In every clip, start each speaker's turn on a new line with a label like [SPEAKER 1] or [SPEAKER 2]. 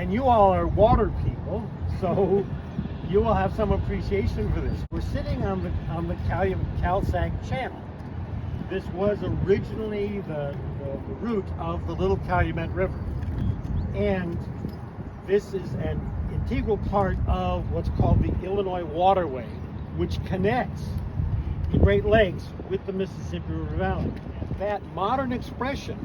[SPEAKER 1] And you all are water people, so you will have some appreciation for this. We're sitting on the Calsac Channel. This was originally the route of the Little Calumet River. And this is an integral part of what's called the Illinois Waterway, which connects the Great Lakes with the Mississippi River Valley. That modern expression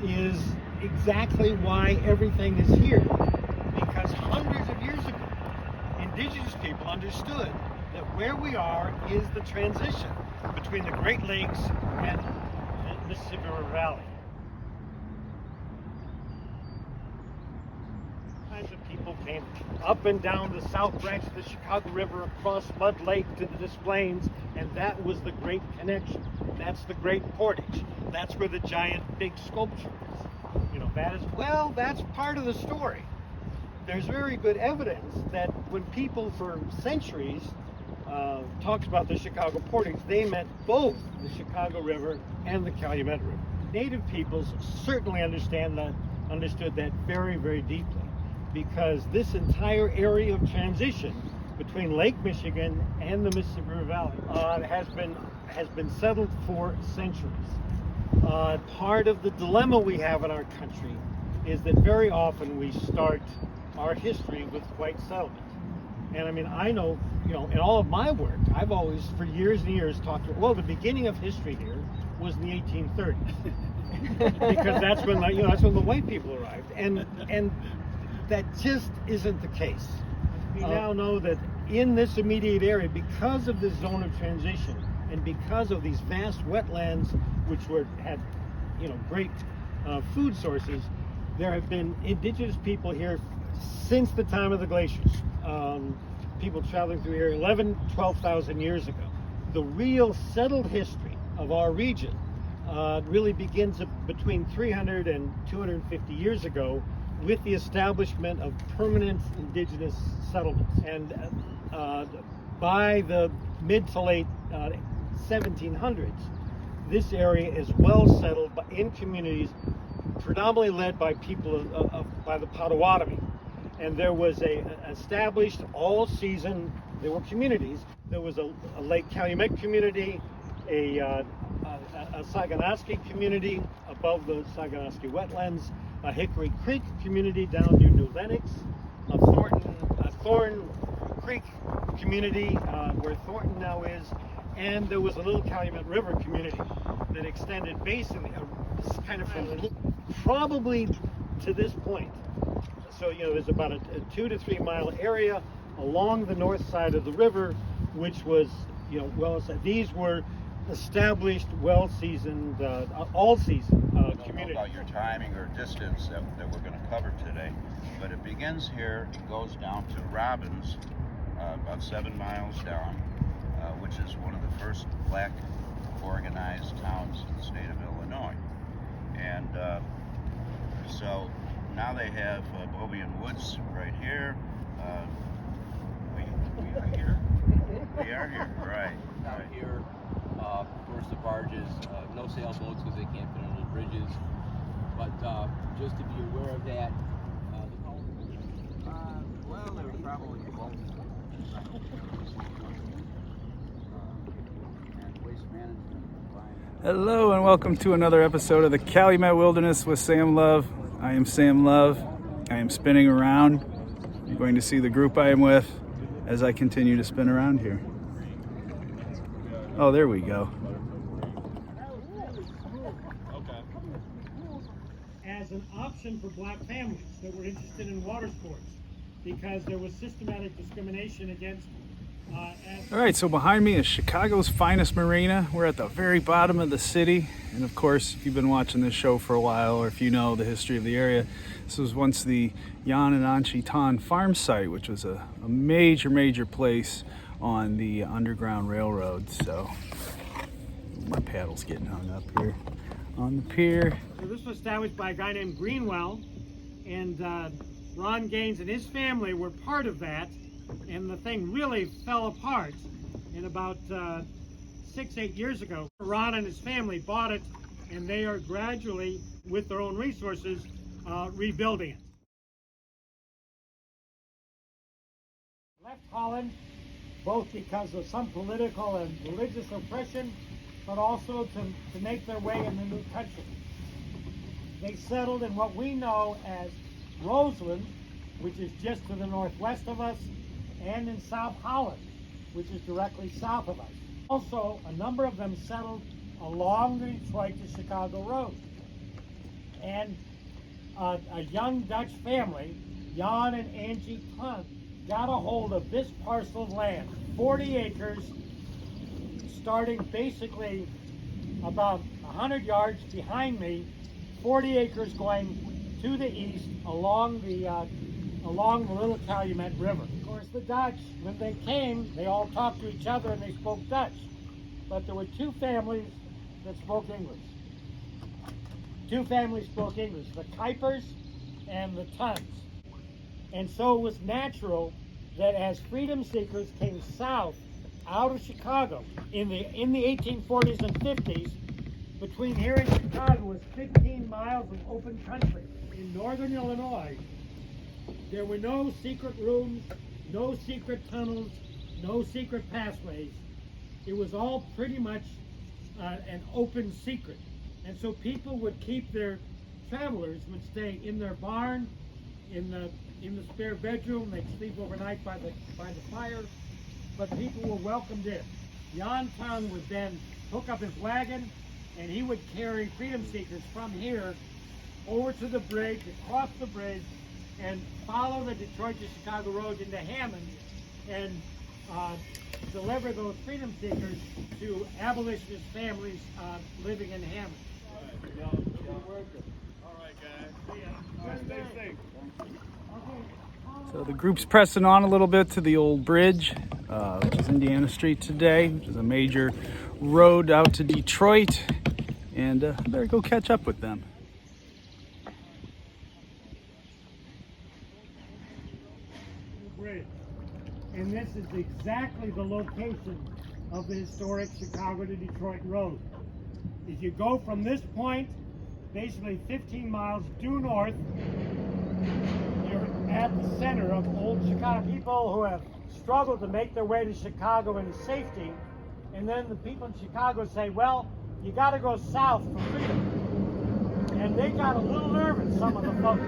[SPEAKER 1] is exactly why everything is here, because hundreds of years ago, indigenous people understood that where we are is the transition between the Great Lakes and the Mississippi River Valley. Kinds of people came up and down the south branch of the Chicago River, across Mud Lake to the Des Plaines, and that was the great connection. That's the great portage. That's where the giant big sculpture is. You know, that's part of the story. There's very good evidence that when people for centuries talked about the Chicago portage, they meant both the Chicago River and the Calumet River. Native peoples certainly understood that very, very deeply, because this entire area of transition between Lake Michigan and the Mississippi River Valley has been settled for centuries. Part of the dilemma we have in our country is that very often we start our history with white settlement. And I mean, I know, you know, in all of my work, I've always, for years and years, talked about, well, the beginning of history here was in the 1830s. Because that's when the white people arrived. And that just isn't the case. We now know that in this immediate area, because of this zone of transition, and because of these vast wetlands, which had, you know, great food sources, there have been indigenous people here since the time of the glaciers. People traveling through here 12,000 years ago. The real settled history of our region really begins between 300 and 250 years ago with the establishment of permanent indigenous settlements. And by the mid to late 1700s, this area is well settled in communities predominantly led by people by the Potawatomi. And there was established all-season, there were communities. There was a Lake Calumet community, a Saganaski community above the Saganaski wetlands, a Hickory Creek community down near New Lenox, a Thorn Creek community where Thornton now is, and there was a Little Calumet River community that extended basically kind of from probably to this point. So, you know, there's about a 2 to 3 mile area along the north side of the river, which was, you know, well said. These were established, well-seasoned, all-season communities.
[SPEAKER 2] I don't know about your timing or distance that we're going to cover today, but it begins here. It goes down to Robbins, about 7 miles down, which is one of the first black organized towns in the state of Illinois. And so now they have Bovian Woods right here. We are here. We are here, right.
[SPEAKER 3] Out here, first the barges, no sailboats because they can't fit under the bridges. But just to be aware of that,
[SPEAKER 2] Well, there were probably both. And waste management.
[SPEAKER 4] Hello and welcome to another episode of the Calumet Wilderness with Sam Love. I am Sam Love. I am spinning around. You're going to see the group I am with as I continue to spin around here. Oh, there we go.
[SPEAKER 1] As an option for black families that were interested in water sports, because there was systematic discrimination against
[SPEAKER 4] All right, so behind me is Chicago's finest marina. We're at the very bottom of the city. And of course, if you've been watching this show for a while, or if you know the history of the area, this was once the Yan-and-Anchi-Tan farm site, which was a major place on the Underground Railroad. So my paddle's getting hung up here on the pier.
[SPEAKER 1] So this was established by a guy named Greenwell, and Ron Gaines and his family were part of that. And the thing really fell apart in about 6-8 years ago. Ron and his family bought it, and they are gradually, with their own resources, rebuilding it. left Holland, both because of some political and religious oppression, but also to make their way in the new country. They settled in what we know as Roseland, which is just to the northwest of us, and in South Holland, which is directly south of us. Also, a number of them settled along the Detroit to Chicago Road. And a young Dutch family, Jan and Angie Tunt, got a hold of this parcel of land, 40 acres, starting basically about 100 yards behind me, 40 acres going to the east along the Little Calumet River. Of course, the Dutch, when they came, they all talked to each other and they spoke Dutch. But there were two families that spoke English. Two families spoke English, the Kuipers and the Tuns. And so it was natural that as freedom seekers came south out of Chicago in the 1840s and 50s, between here and Chicago was 15 miles of open country. In northern Illinois, there were no secret rooms, no secret tunnels, no secret pathways. It was all pretty much an open secret. And so people would keep travelers would stay in their barn, in the spare bedroom. They'd sleep overnight by the fire, but people were welcomed in. Jan Tung would then hook up his wagon, and he would carry freedom seekers from here over to the bridge, across the bridge, and follow the Detroit to Chicago Road into Hammond, and deliver those freedom seekers to abolitionist families living in Hammond.
[SPEAKER 4] So the group's pressing on a little bit to the old bridge, which is Indiana Street today, which is a major road out to Detroit, and I better go catch up with them.
[SPEAKER 1] Bridge. And this is exactly the location of the historic Chicago to Detroit Road. If you go from this point, basically 15 miles due north, you're at the center of old Chicago. People who have struggled to make their way to Chicago in safety, and then the people in Chicago say, well, you got to go south for freedom. And they got a little nervous, some of the folks.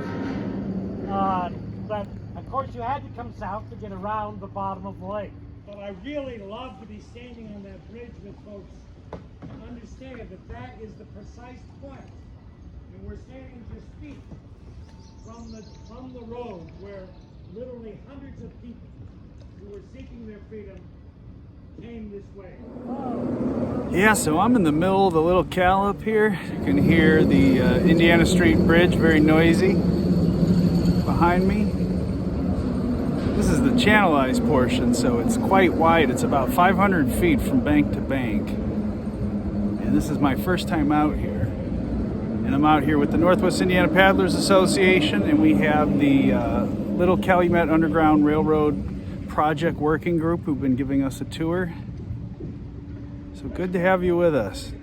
[SPEAKER 1] But of course you had to come south to get around the bottom of the lake. But I really love to be standing on that bridge with folks to understand that is the precise point. And we're standing just feet from the road where literally hundreds of people who were seeking their freedom came this way.
[SPEAKER 4] Yeah, so I'm in the middle of the Little Cal up here. You can hear the Indiana Street Bridge, very noisy behind me. This is the channelized portion, so it's quite wide. It's about 500 feet from bank to bank. And this is my first time out here. And I'm out here with the Northwest Indiana Paddlers Association, and we have the Little Calumet Underground Railroad Project Working Group who've been giving us a tour. So good to have you with us.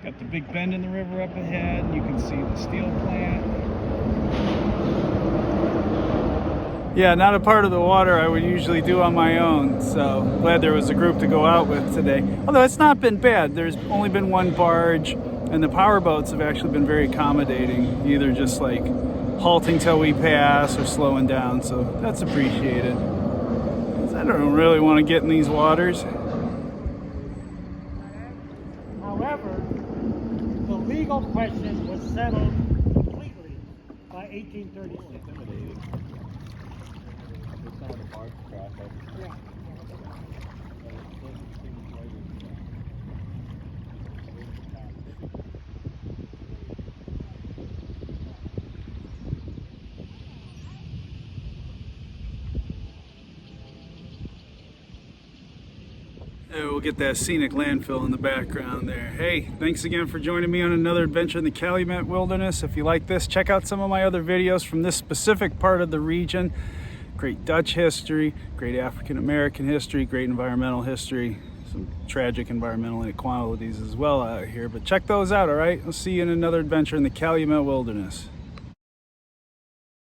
[SPEAKER 4] Got the big bend in the river up ahead. You can see the steel plant. Yeah, not a part of the water I would usually do on my own, so glad there was a group to go out with today. Although it's not been bad. There's only been one barge, and the power boats have actually been very accommodating, either just like halting till we pass or slowing down, so that's appreciated. I don't really want to get in these waters.
[SPEAKER 1] However, the legal question was settled completely by 1836. Yeah.
[SPEAKER 4] We'll get that scenic landfill in the background there. Hey, thanks again for joining me on another adventure in the Calumet Wilderness. If you like this, check out some of my other videos from this specific part of the region. Great Dutch history, great African American history, great environmental history, some tragic environmental inequalities as well out here. But check those out, all right? I'll see you in another adventure in the Calumet Wilderness.